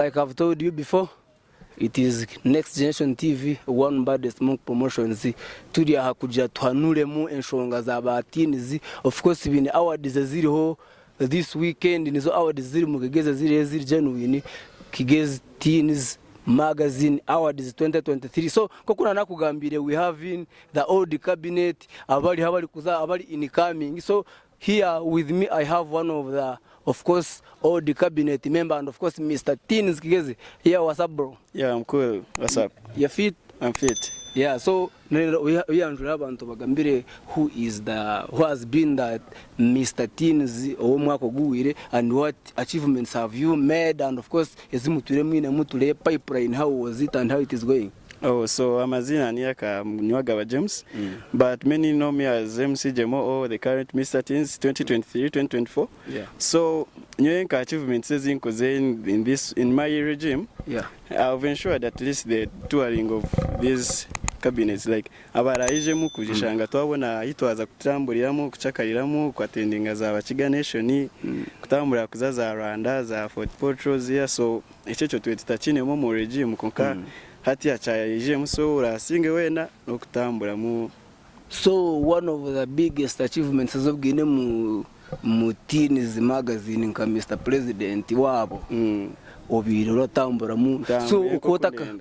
Like I've told you before, it is Next Generation TV, one by the Smoke Promotions. Turi hakuja tuhanuremu enshonga za Teenz. Of course, ibini awards ziriho this weekend, nizo awards ziri mu Kigezi ziri genuine. Kigezi Teenz Magazine Awards 2023. So kokuna nakugambire, we have in the old cabinet, abali kuza abali incoming. So here with me I have one of course all the cabinet member, and of course Mr. Teenz Kigezi. Yeah, what's up, bro? Yeah, I'm cool. What's up? You fit? I'm fit. Yeah, so we abantu bagambire who has been that Mr. Teenz omwako guwire, and what achievements have you made, and of course ezimuture mwine mutule pipeline, how was it and how it is going? Oh, so amazina niyaka Nyuagaba James, but many know me as MC Jemo or the current Mr. Teenz 2023-2024. Yeah. So nyoyenka achievements in my regime. Yeah. I've ensured at least the touring of these cabinets, like abarayijemu kujishanga twabona hitwaza kutamburiramo kucakariramo kwatendinga za Bakiga Nation, kutambura kuzaza Rwanda za Fort Portals here. So icyo twetitakinemo mu regime konka hati yacayije so urasinge wena no kutambura mu. So one of the biggest achievements azobwine mu Teenz magazine nka Mr. President wabo obiro ratambura mu. So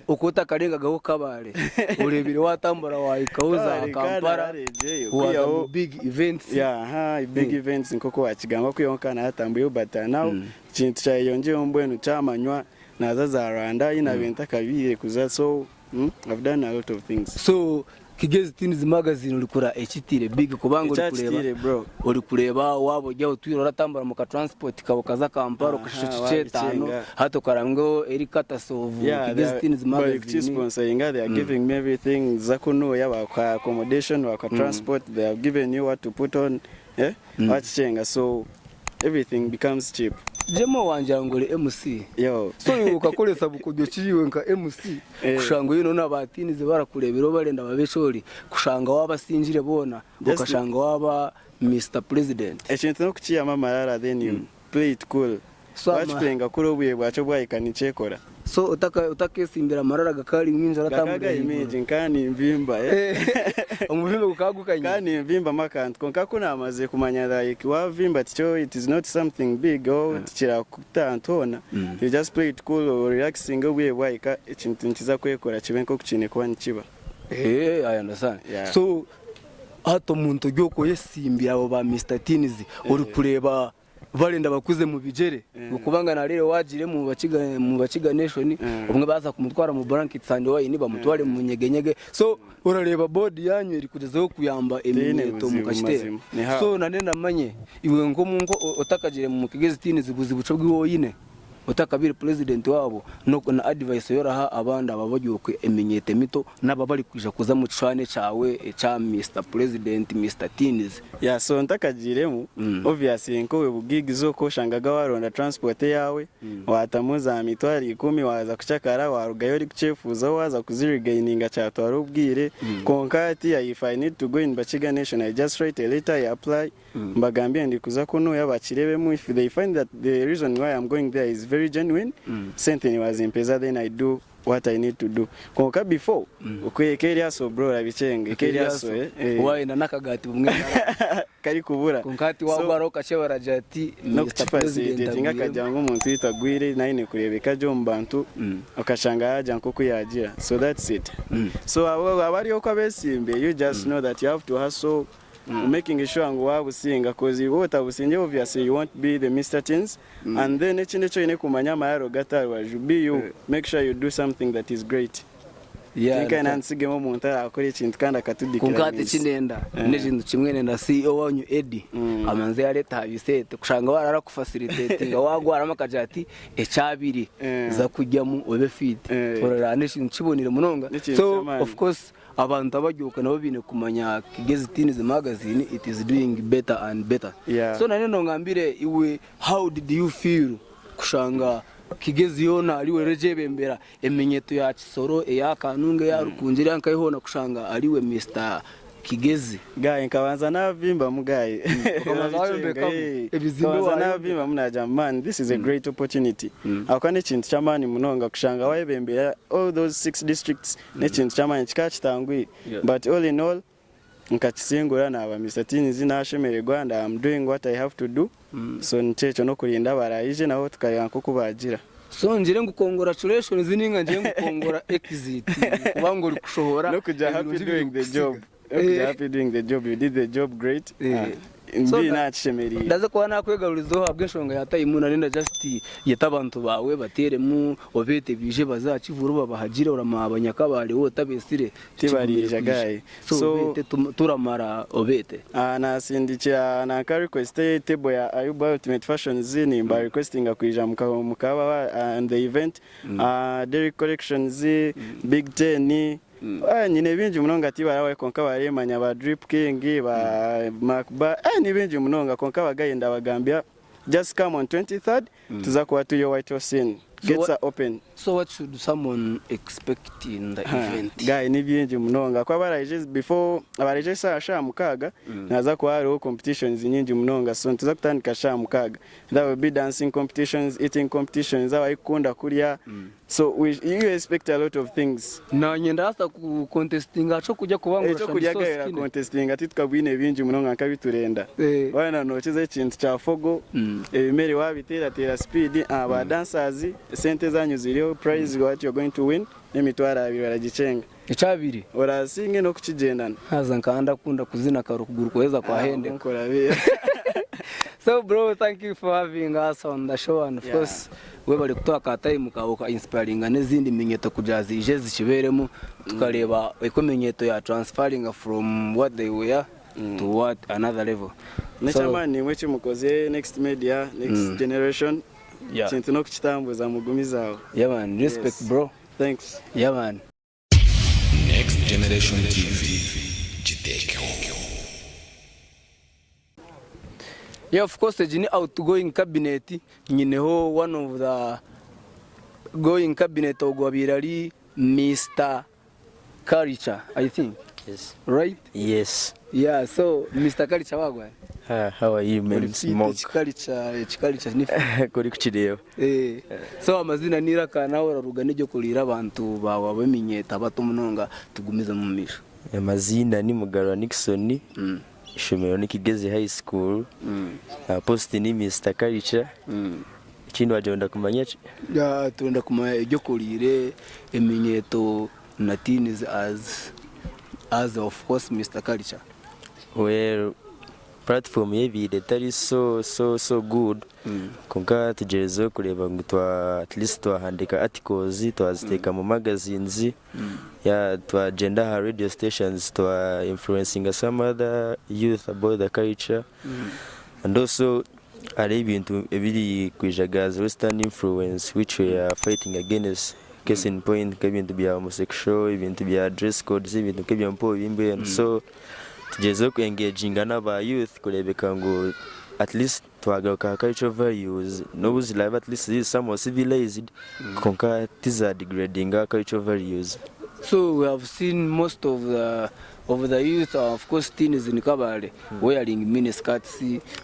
ukota karenga gaho kabare urebire watambura waikauza Kampala wa big events. Yeah, big events nkoko wakigamba kuyonkana hatambuye, but now kintu cyayonje ombwenu cyamanywa nazaza Rwanda ina benta kabire kuza. So I've done a lot of things. So Kigezi Teenz magazine ulikura ekitire big kubango uri kureba wabo jya utwiro ratambara mu ka transport kabokaza Kampala kushichetano hato karango erikata sovu Kigezi Teenz magazine sponsoring. They are giving me everything zakuno yaba accommodation wa transport. They have given you what to put on, wachenga, so everything becomes cheap. Jemo wanja ngole MC. Yo. So ukakolesa bukujyo kiriwe nka MC kushanga yino n'abatinize barakurebero barenda babeshori kushanga wabasinjire bona ukashanga waba Mr. President. Ekintu no kuchiyama marara, then you play it cool. So watchplayinga kuri obuye bwacho bwayikanichekora. So utakesimbira marara gakari mwinja ratambura image nkani mvimba umuvimba gukagukanye kani mvimba makantu konka kuna amaze kumanya like wavimba ticho, it is not something big or tikira kutantona. You just play it cool or relaxing obuye bwayika ekintu nkiza kwekora kibenko kuchine kwa nkiba. I understand. Yeah. So hato muntu gyoko yesimbira abo ba Mr. Teenz uri kureba barenda bakuze mu bijere ukubanga na rero wagire mu Bakiga Nation umwe baza kumutwara mu blankets and wine bamutware mu nyegenyege. So urareba board yanyu iri kugezaho kuyamba eminyeto mu kashite. So nanenda manye iwe ngo mungo utakagire mu Kigezi Teenz guzi buco bw'woyine utakabiri president wabo no na advice yoraha abanda ababagyuke emenyete mito nababali kuja kuza mu cwane cawe cha Mr. President Mr. Teenz. Yeah, so ntakagiremu obviously nko we bugigizo ko shangaga waronda transport yawe watamuza mitwari 10 waza kucakara warugayo ri kuchefuza waza kuzirigaininga cyato warubwire konkati if I need to go in Bakiga Nation I just write a letter, I apply mbagambye ndi kuza kuno yabakirebemu. If they find that the reason why I'm going there is very genuine, something was in pesa, then I do what I need to do. Konka before ukwekeria so bro rabichenge keria so why na nakagati bumwe kari kubura konkati wagwaro kashebara jati Mr. President ngakajya ngo umuntu yitagwire naine kurebeka jo mbantu akashanga yaje nkoko yagira. So that's it. So abari uko abesimbe, you just know that you have to hustle, making sure ngo wabusinga cause you utabusinge obviously you won't be the Mr. Teenz, and then ekinecho ine kumanya mayaro gatarwa be you, make sure you do something that is great. Yeah, tika nansige mu muntu akora ikintu kandi akatudikira kunkate kinenda n'ekintu kimwe nenda CEO wanyu Eddie amanze ya leta habisete kushanga warara ku facilitating wagwara makajati ecabiri za kujyamu obe fit orara n'ekintu kibonire munonga. So of course abantu abagyuka nabo bine kumanya Kigezi Teenz magazine it is doing better and better. So naneno ngambire iwe, how did you feel kushanga Kigezi yona aliwe rejebembera emenyeto ya Kisoro ya Kanunge ya Rukunjira nkayihona kushanga aliwe Mr. kigezi guy nkabanza nabimba mugaye kabanza nabimba munaja man this is a great opportunity akwane kintu cyamani munonga kushanga wayebembera all those 6 districts ne kintu cyamani kikachitangwi but all in all nkakisingura naba Mr. Teenz nashemererwa and I'm doing what I have to do so ncecho no kurinda barayije naho tukayanko kubagira so njire congratulations ninga nje ngukongora exit kubango uri kushohora no kuja happy doing the job happy doing the job you did the job great Mbi nachemeriye ndaze kwa nakwegarurizo habwe nshonga yatayimuna nenda just yetabantu bawe bateremu obete bije bazakivuru babahagire uramabanyakabari wo tabesire tibarije gaye so turamara obete nasindikira na request table ya Ayuba Ultimate Fashion zini mba requesting akwijja mukaba and the event Dairy Collections Big Ten nyine binji munonga tibarawe konka baremanya ba Drip King ba Macba ni binji munonga konka bagayenda bagambia just come on 23rd tuzakuwa tuyo White House scene gates are open. So what should someone expect in the event? Guy ni binji munonga kwa baraje before abaraje sha mukaga naza kwa hariho competitions nyingi munonga so tuzakutandika sha mukaga there will be dancing competitions, eating competitions abayikunda kuriya so you expect a lot of things na nyenda hasa ku contesting acho kujya kubangura kujya gaira contesting ati tukabwine binji munonga kabiturenda bana nocheze ikintu cya fogo ebimeri wabitera speed aba dancers sente zanyu ziriho prize what you're going to win emitwara abiri baragichenga icabiri orasinge no kukigendana haza nkanda kunda kuzina karukuguru kweza kwa hende so bro thank you for having us on the show and of course we bari kutoka time ka inspiring n'izindi minyeto kujazije zikiberemo tukareba ikomenyeto ya transferring from what they were to what another level nechamani mwechi mukoze next media next generation kintu no kukitambuza mugumizaho man respect bro thanks man Next Generation TV Jiteko. Of course the outgoing cabinet nyineho one of the going cabinet ogwabirari Mr. Culture I think. Yes. Right? Yes. Yeah, so Mr. Culture wagwa. How are you, man? Smoke. Culture ni kuri kuchireo. So amazina niraka nawe rarugane ryo kurira abantu bawe bamenyeta batumunonga tugumiza mu misho. Amazina ni Mugarura Nixon. Ishomero ni Kigezi High School. Post ni Mr. Culture. Ikindi wajonda kumanya tuenda kumanya ryo kurire eminyeto na Teenz as of course Mr. Culture. Well, platform yebide tari so good konka tugerezo kureba ngo at least twahandika articles twaziteka mu magazines twa gender radio stations twa influencing some other youth about the culture and also are ibintu ebiri kwijagaza western influence which we are fighting against. Case in point kabintu bya homosexual ibintu bya dress codes ibintu kebya mpo bimbe and so tugezo ku engaging n'aba youth kurebeka ngo at least twagaruka cultural values no buzilive at least is some civilized konka tiza degrading cultural values. So we have seen most of the youth of course Teenz in Kabale wearing mini skirts,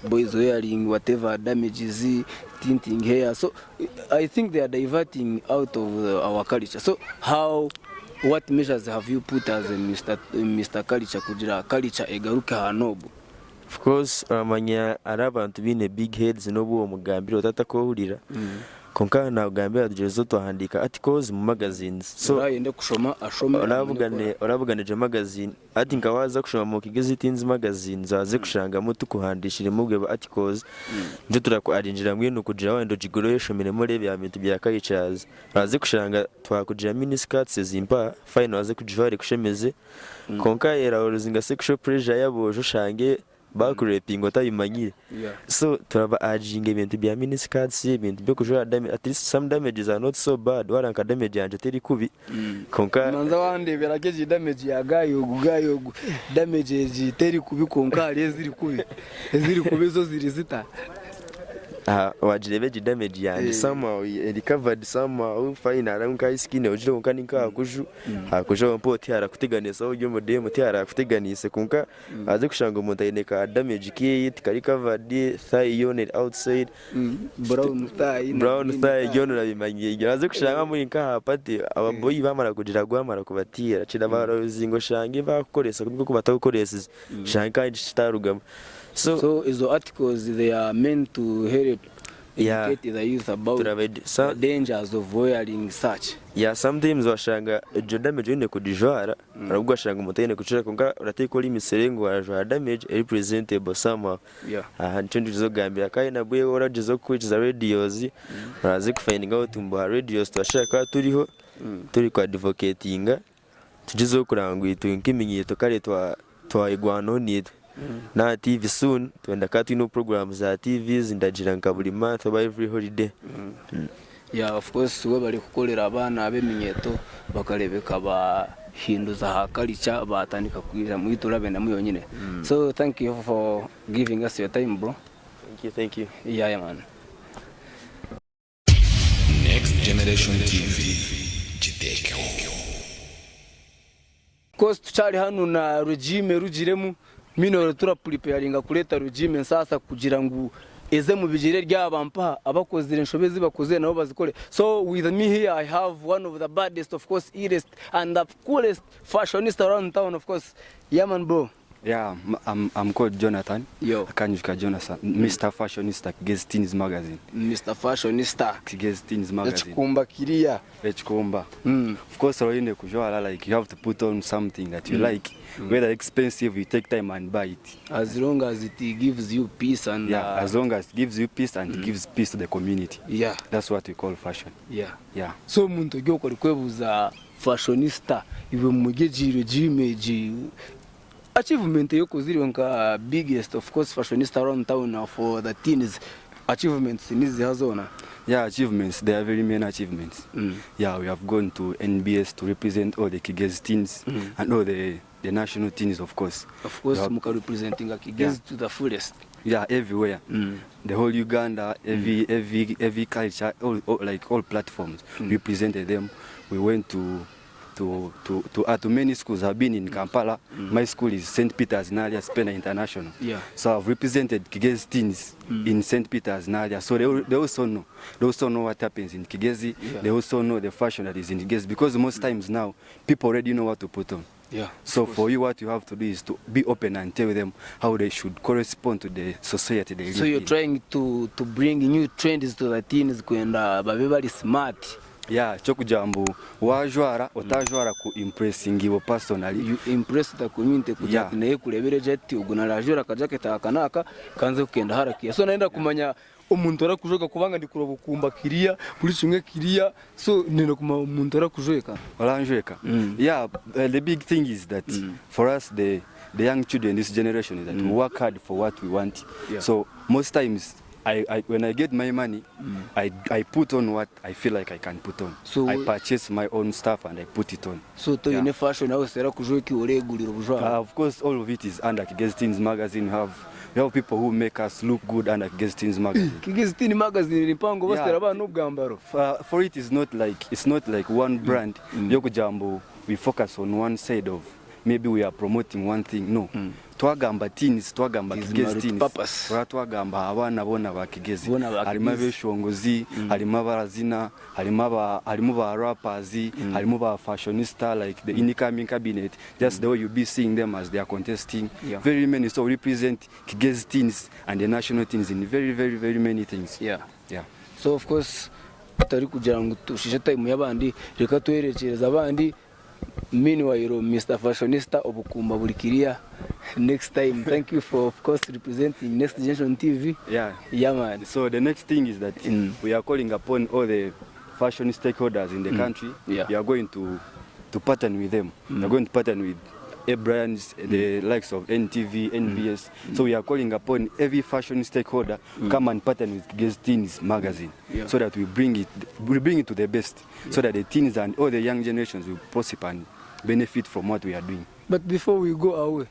boys wearing whatever damages, tinting hair, so I think they are diverting out of our culture. So what measures have you put as a Mr. Culture kugira culture egaruka hanobo? Of course amanya arabantu bine big heads no bo mugambiro tatakohurira konka na ugambira tugezo twahandika articles mu magazines so urayende kushoma ashome urabugane je magazine ati ngawaza kushoma mu Kigezi Teenz magazine zaze kushanga mutu kuhandishire mubwe ba articles nje turakuarinjira mwino kugira wendo jigoro yeshomere muri bya bintu bya cultures baze kushanga twakugira mini skirts zimpa fine waze kujivare kushemeze konka era uruzinga sexual pressure yabojo shange bakurepingo tayimanyire so turaba ajinga ibintu bya mini skirts ibintu byo kujura damage at least some damages are not so bad waranka damage yanje teri kubi konka manza wandebera keje damage ya gayo damage teri kubi konka ari ziri kubi zo ziri zita wajirebeje damage yanjye somehow recovered somehow fine aranka skin ujire kunka ninka hakujo mpoti harakuteganisa ujye modem harakuteganise kunka aze kushanga umuntu ayineka damage ki kari covered thigh unit outside brown thigh yono rabimanye aze kushanga muri nka hapati ababoyi bamara kugira gwamara kubatira cira barazingo shange bakoresa kubwo batagukoresa shanka starugama. So izo articles they are meant to help educate the youth about the dangers of wearing such. Sometimes washanga damage ine kudijwara arabwo washanga umutene kucira kunga uratekora imiserengo wajwa damage representable somehow. Ntindi zo gambira kai nabwe oragizo kwiza radios barazi kufindinga utumba radios twashaka turiho turi kwa advocatinga tugizo kurangwa itunkiminyeto kare twayigwano nito na TV soon twenda kati no programs za TVs ndagira nka buri month or every holiday. Of course we bari kukolera abana abeminyeto bakarebeka bahinduza hakalicha batandika kwira mu iturabe na muyonyine. So thank you for giving us your time, bro. Thank you. Yeah man. Next Generation TV jitekeho. Cost tuchari hano na regime rugiremu mino tura preparinga kuleta regime sasa kugira ngo eze mu bijire ry'abampa abakozire nshobezi bakoze nabo bazikore. So with me here I have one of the baddest, of course, illest and the coolest fashionista around town, of course. Yeah man, bro. Yeah, I'm called Jonathan. Yo. Akanjuka Jonathan, Mr. Fashionista Kigezi Teenz magazine. Mr. Fashionista Kigezi Teenz magazine. Echikumba kiria. Echikumba. Of course, roine kujwala like you have to put on something that you like. Whether expensive, you take time and buy it. As long as it gives you peace and as long as it gives you peace and it gives peace to the community. Yeah. That's what we call fashion. Yeah. So muntu gyoko likwebuza fashionista iwe mugeji regime achievement yoko ziri nka biggest, of course, fashionista around town for the teens. Achievements nizi hazona. Yeah, achievements. There are very many achievements. Yeah, we have gone to NBS to represent all the Kigezi teens and all the national teens, of course. Of course, muka representing Kigezi to the fullest. Yeah, everywhere. The whole Uganda, every culture, all platforms represented them. We went to many schools. I've been in Kampala. My school is St. Peter's Nalia Spena International. So I've represented Kigezi teens in St. Peter's Nalia. So they also know what happens in Kigezi. They also know the fashion that is in Kigezi, because most times now people already know what to put on. So for you, what you have to do is to be open and tell them how they should correspond to the society they live in. So you're trying to bring new trends to the teens kwenda babe bali smart. Yeah, chokujambo wajwara otajwara ku impressing you personally. You impress the community kuja naye kurebere jet uguna rajura kajaketa akanaka kanze kugenda harakiya. So naenda kumanya umuntu arakujoka kubanga ndi kurobukumba kiriya buri kimwe kiriya. So nenda kuma umuntu arakujoka oranjeka. Yeah, the big thing is that for us the young children this generation is that we work hard for what we want. So most times when I get my money, I put on what I feel like I can put on. So I purchase my own stuff and I put it on. So to in fashion now sera kujoki oregulira bujwa. Of course, all of it is under Kigezi Teenz magazine. We have people who make us look good under Kigezi Teenz magazine. Kigezi Teenz magazine ripango basera abantu bwambaro. For it is not like one brand. Yokujambo we focus on one side of maybe we are promoting one thing. No. Twagamba teens, twagamba Kigezi teens. Twagamba abana bona ba Kigezi. Harimo beshongozi, harimo barazina, harimo ba rappers, harimo ba fashionista like the incoming cabinet. Just the way you be seeing them as they are contesting. Very many, so represent Kigezi teens and the national teens in very, very, very many things. So of course tari kugira ngo tushishe time yabandi reka twerekereza abandi. Meanwhile, Mr. Fashionista obukumba bulikiria. Next time, thank you for, of course, representing Next Generation TV. Yeah, man. So the next thing is that we are calling upon all the fashion stakeholders in the country. We are going to partner with them. We are going to partner with brands, the likes of NTV, NBS. So we are calling upon every fashion stakeholder come and partner with Kigezi Teenz magazine, so that we bring it to the best, so that the teens and all the young generations will prosper and benefit from what we are doing. But before we go away,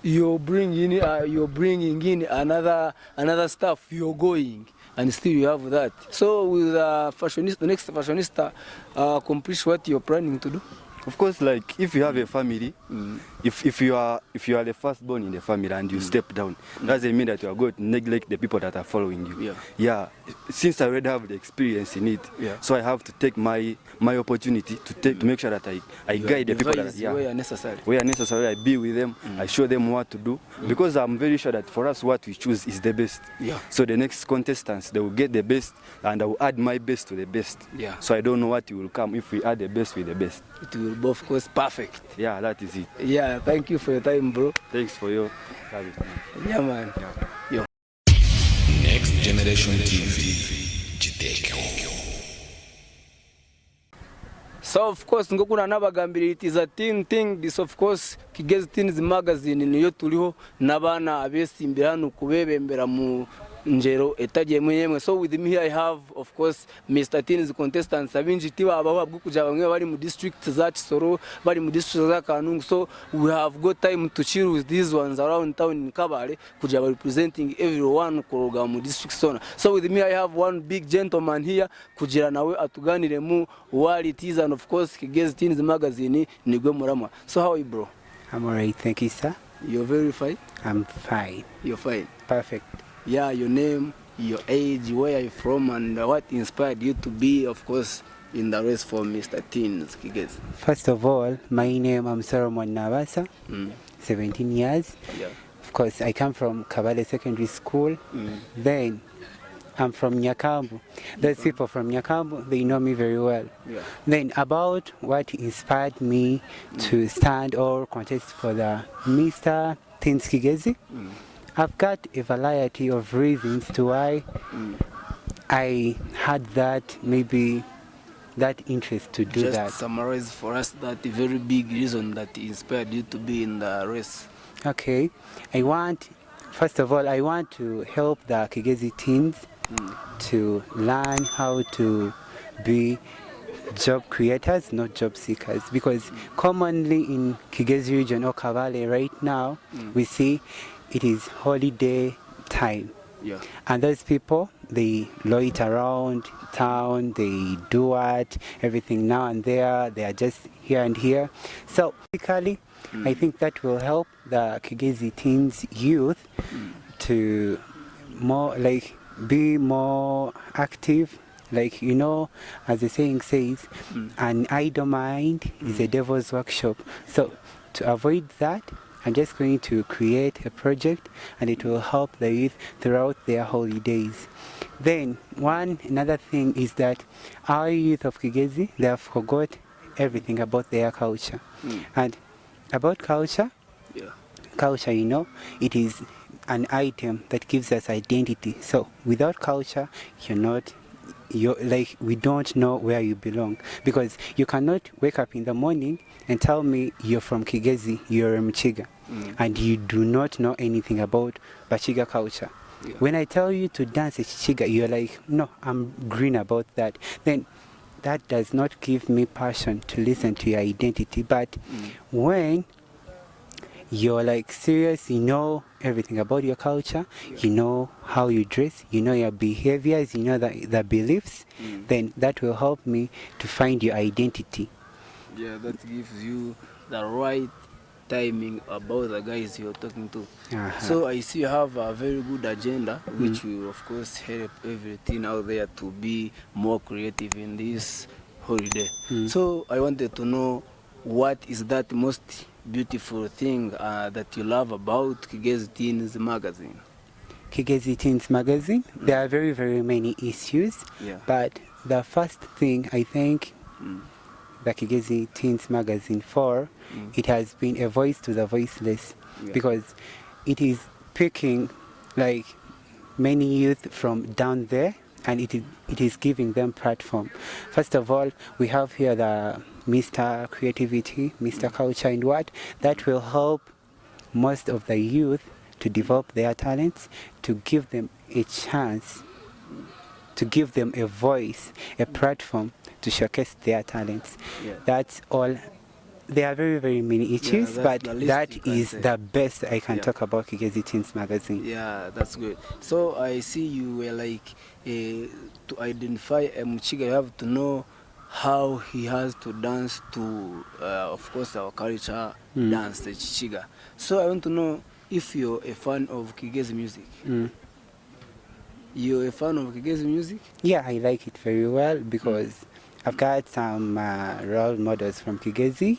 you're bringing in another stuff. You're going and still you have that. So with fashionista, the next fashionista, accomplish what you're planning to do. Of course, like if you have a family, if you are the firstborn in the family and you step down, doesn't mean that you are going to neglect the people that are following you. Yeah. Since I already have the experience in it, so I have to take my opportunity to make sure that I guide the people that where necessary. Where necessary, I be with them. I show them what to do, because I'm very sure that for us, what we choose is the best. So the next contestants, they will get the best, and I will add my best to the best. So I don't know what will come if we add the best with the best. It will both course perfect. Yeah, that is it. Yeah, thank you for your time, bro. Thanks for your service. Yeah, man. Yo. Next Generation TV, Jiteko. So of course ngokuna nabagambira it is a thing this of course Kigezi Teenz magazine niyo tuliho nabana abesimbira hano kubebembera mu njero etagiye mwenyemwe. So with me here I have of course Mr. Teenz contestants abinjitiba ababwo kuja bamwe bari mu district za Kisoro, bari mu district za Kanungu. So we have got time to chill with these ones around town in Kabale kuja representing everyone kuroga mu district zone. So with me I have one big gentleman here kugira nawe atuganire mu what it is, and of course Kigezi Teenz magazine nigwe muramwa. So how are you, bro? I'm alright, thank you, sir. You're very fine? I'm fine. You're fine? Perfect. Yeah, your name, your age, where are you from, and what inspired you to be, of course, in the race for Mr. Teenz, Kigezi? First of all, my name, I'm Solomon Nabasa, 17 years. Of course, I come from Kabale Secondary School. Then, I'm from Nyakambu. Those people from Nyakambu, they know me very well. Then, about what inspired me to stand or contest for the Mr. Teenz Kigezi, I've got a variety of reasons to why I had that interest to do that. Just summarize for us that very big reason that inspired you to be in the race. Okay, first of all, I want to help the Kigezi teens to learn how to be job creators, not job seekers, because commonly in Kigezi region or Kabale right now, we see it is holiday time. And those people, they loiter around town, they do what, everything now and there, they are just here and here. So basically, I think that will help the Kigezi Teens youth to be more active. Like, you know, as the saying says, an idle mind is a devil's workshop. So to avoid that, I'm just going to create a project, and it will help the youth throughout their holidays. Then another thing is that our youth of Kigezi, they have forgot everything about their culture. And about culture, you know, it is an item that gives us identity. So without culture, we don't know where you belong, because you cannot wake up in the morning and tell me you're from Kigezi, you're a Mchiga, and you do not know anything about Bachiga culture. When I tell you to dance a Chichiga, you're like, no, I'm green about that. Then that does not give me passion to listen to your identity. But when you're like serious, you know everything about your culture, you know how you dress, you know your behaviors, you know the beliefs, then that will help me to find your identity. Yeah, that gives you the right timing about the guys you're talking to. So I see you have a very good agenda, which will of course help everything out there to be more creative in this holiday. So I wanted to know, what is that most beautiful thing that you love about Kigezi Teenz magazine? Kigezi Teenz magazine, there are very, very many issues, but the first thing I think the Kigezi Teenz magazine it has been a voice to the voiceless, because it is picking like many youth from down there, and it is giving them platform. First of all, we have here the Mr. Creativity, Mr. Culture, and what that will help most of the youth to develop their talents, to give them a chance, to give them a voice, a platform to showcase their talents. That's all there are very, very many issues, that's but the least that you can is say. the best I can Yeah. talk about Kigezi Teenz magazine. Yeah, that's good. So I see you were like, to identify a Muchiga, you have to know how he has to dance to, of course, our culture dance, the Chichiga. So I want to know if you're a fan of Kigezi music. You're a fan of Kigezi music? Yeah, I like it very well because I've got some role models from Kigezi.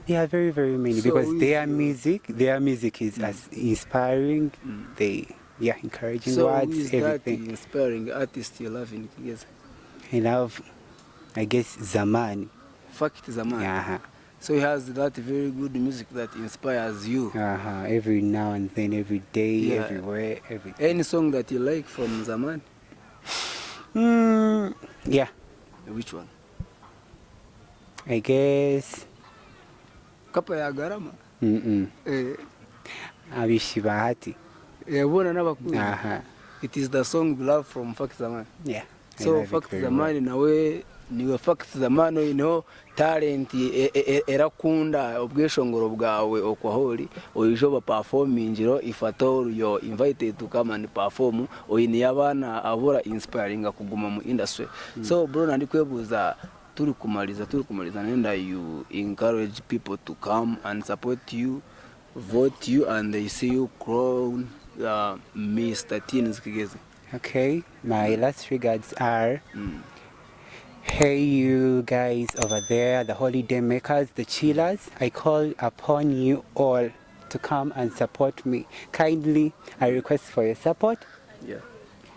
They are very, very many So because who is their your- music is as inspiring. They, encouraging So who words, is that everything. inspiring artist you love in Kigezi? I love, I guess, Zamani. Fact Zaman. Uh-huh. So he has that very good music that inspires you. Every now and then, every day, Yeah. everywhere, everything. Any song that you like from Zaman? Yeah, Which one? I guess. Kapa ya Garama. Abishi Bahati. Yabona n'abakuzi. It is the song you love from Fact Zaman. Yeah. I So love it Fact very Zaman nawe niwe Fact Zaman ino talent erakunda ubweshongoro bwawe okwahori oyijo performingiro ifato you invited to come and perform oyini yabana abura inspiring kuguma mu industry. So bro nandi kwebuza turi kumaliza nenda you encourage people to come and support you, vote you, and they see you crown Mr. Teenz Kigezi. Okay, my last regards are, hey you guys over there, the holiday makers, the chillers, I call upon you all to come and support me. Kindly, I request for your support. Yeah.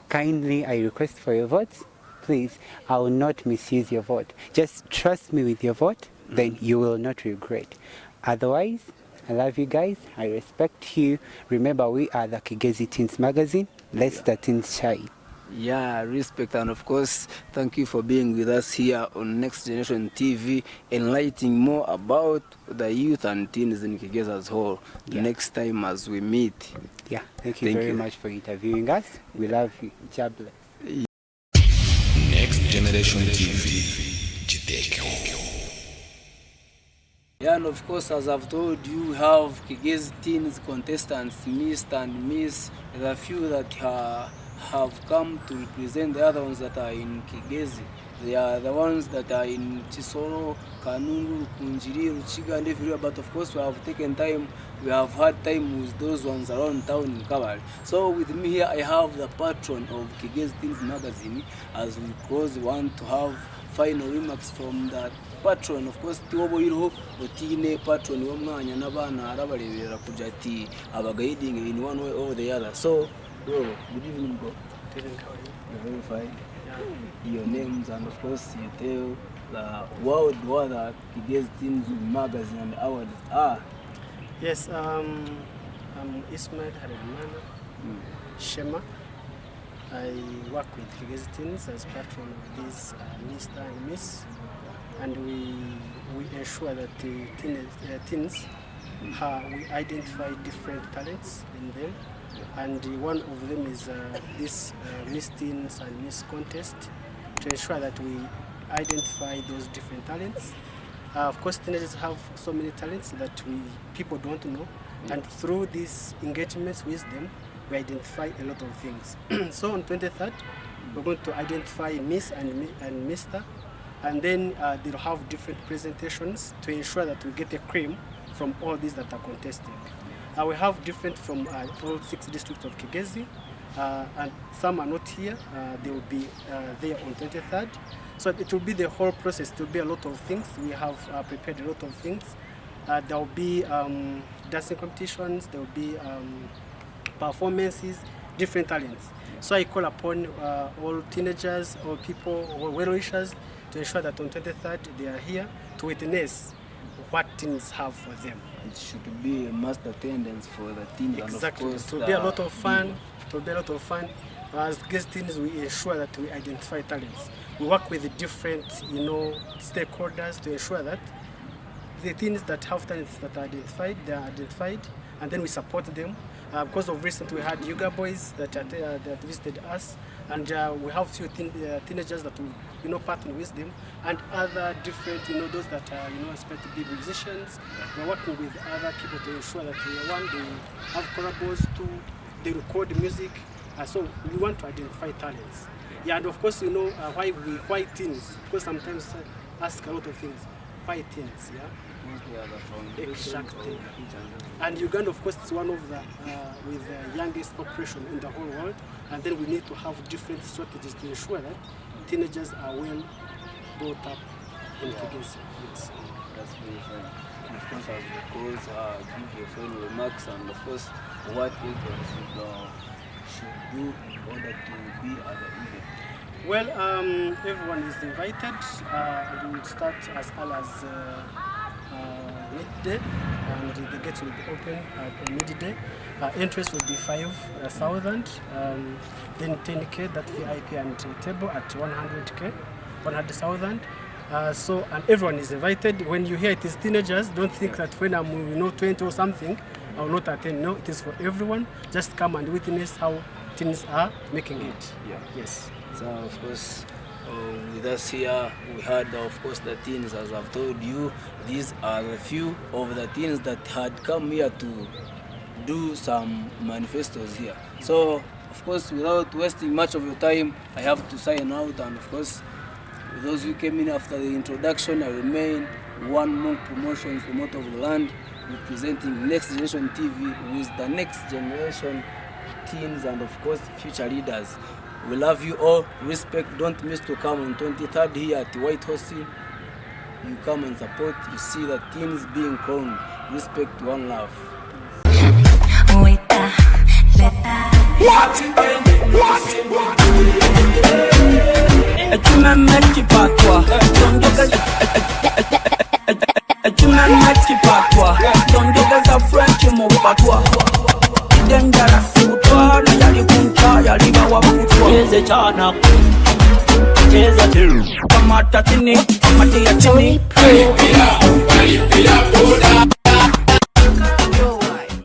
Kindly, I request for your votes. Please, I will not misuse your vote. Just trust me with your vote, then you will not regret. Otherwise, I love you guys. I respect you. Remember, we are the Kigezi Teenz magazine. Let's the teens shine. Yeah, respect, and of course, thank you for being with us here on Next Generation TV, enlightening more about the youth and teens in Kigezi as whole. The next time as we meet. Yeah, thank you very much for interviewing us. We love you. God bless. Next Generation TV. Jidekyo. Yeah, and of course, as I've told you, we have Kigezi Teenz contestants, Mr. and Miss. There are a few that have come to represent the other ones that are in Kigezi. They are the ones that are in Chisoro, Kanungu, Kunjiri, Ruchiga, and everywhere. But of course, we have taken time, we have had time with those ones around town in Kabale. So with me here, I have the patron of Kigezi Teenz magazine, as we close, want to have final remarks from that patron. Of course, tiwobo iriho otine patron w'umwanya n'abana arabarebera kuja ati abagaiding in one way or the other. So, bro, good evening, bro. You're very fine. Yeah. Your names, and of course you tell the world what the Kigezi Teenz magazine and awards are. Yes, I'm Ismail Haredmana Shema. I work with Kigezi Teenz as patron of this Mr. and Miss, and we ensure that the teens we identify different talents in them, and one of them is this Miss Teens and Miss contest, to ensure that we identify those different talents. Of course, teenagers have so many talents that people don't know, and through these engagements with them, we identify a lot of things. So on 23rd, we're going to identify Miss and Mr. And then they'll have different presentations to ensure that we get a cream from all these that are contesting. We have different from all 6 districts of Kigezi, and some are not here. They will be there on 23rd. So it will be the whole process. It will be a lot of things. We have prepared a lot of things. There will be dancing competitions. There will be performances, different talents. So I call upon all teenagers, all people, all well-wishers to ensure that on 23rd they are here to witness what teens have for them. It should be a must attendance for the teens. Exactly. And of course, it will be a lot of fun. It will be a lot of fun. As guest teens, we ensure that we identify talents. We work with the different, stakeholders to ensure that the teens that have talents that are identified, they are identified, and then we support them. Because of recent, we had Yuga boys that visited us, and we have few teenagers that will partner with them, and other different, those that are, expect to be musicians. We're working with other people to ensure that they have collabos, two, they record music. So we want to identify talents. Yeah, and of course, why Teenz? Because sometimes ask a lot of things. Why Teenz? Yeah. Exactly. And Uganda, of course, is one of the with the youngest population in the whole world, and then we need to have different strategies to ensure that teenagers are well brought up in Kigezi. Yes. That's very fine. And of course, as the cause, give your final remarks, and of course, what everyone should do in order to be at the event. Well, everyone is invited. It will start as early as midday, and the gates will be open at midday. Interest will be 5,000, then 10k, that VIP and table at 100k, 100,000. And everyone is invited. When you hear it is teenagers, don't think that when I'm 20 or something, I will not attend. No, it is for everyone. Just come and witness how teens are making it. Yeah. Yes. So of course, with us here, we had of course the teens. As I've told you, these are a few of the teens that had come here to do some manifestos here. So of course, without wasting much of your time, I have to sign out. And of course, with those who came in after the introduction, I remain One Monk Promotions, promoter of the land, representing Next Generation TV with the next generation teens and of course future leaders. We love you all. Respect. Don't miss to come on 23rd here at White Horse. You come and support. You see the teens being crowned. Respect, one love. Cheze chana cheza kamata chini kamati ya chini